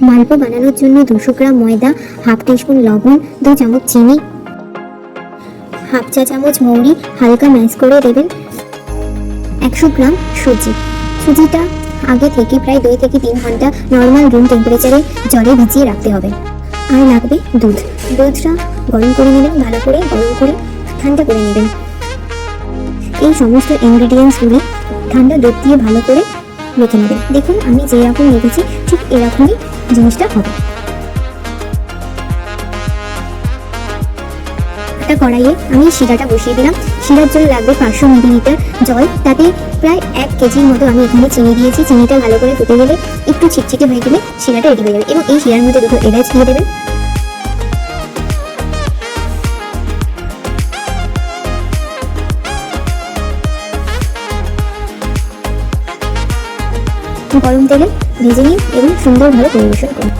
মালপোয়া বানানোর জন্য 200 গ্রাম ময়দা, হাফ টিস্পুন লবণ, 2 চামচ চিনি, হাফ চা চামচ মৌরি হালকা ম্যাশ করে দেবেন, 100 গ্রাম সুজি। সুজিটা আগে থেকে প্রায় 2 থেকে 3 ঘন্টা নর্মাল রুম টেম্পারেচারে জলে ভিজিয়ে রাখতে হবে। আর লাগবে দুধ। দুধটা গরম করে নেবেন, ভালো করে গরম করে ঠান্ডা করে নেবেন। এই সমস্ত ইনগ্রিডিয়েন্টসগুলি ঠান্ডা দুধ দিয়ে ভালো করে মেখে নেবেন। দেখুন আমি যেরকম রেখেছি ঠিক এরকমই জিনিসটা হবে। একটা কড়াইয়ে আমি শিরাটা বসিয়ে দিলাম। শিরার জন্য লাগবে 500 মিলিলিটার জল, তাতে প্রায় 1 কেজির মতো আমি এখানে চিনি দিয়েছি। চিনিটা ভালো করে ফুটে গেলে একটু ছিটছিটে হয়ে গেলে শিরাটা রেডি হয়ে যাবে। এবং এই শিরার মধ্যে 2 এলাচ দিয়ে দেবেন। গরম তেলে ভেজে নিন এবং সুন্দরভাবে পরিবেশন করুন।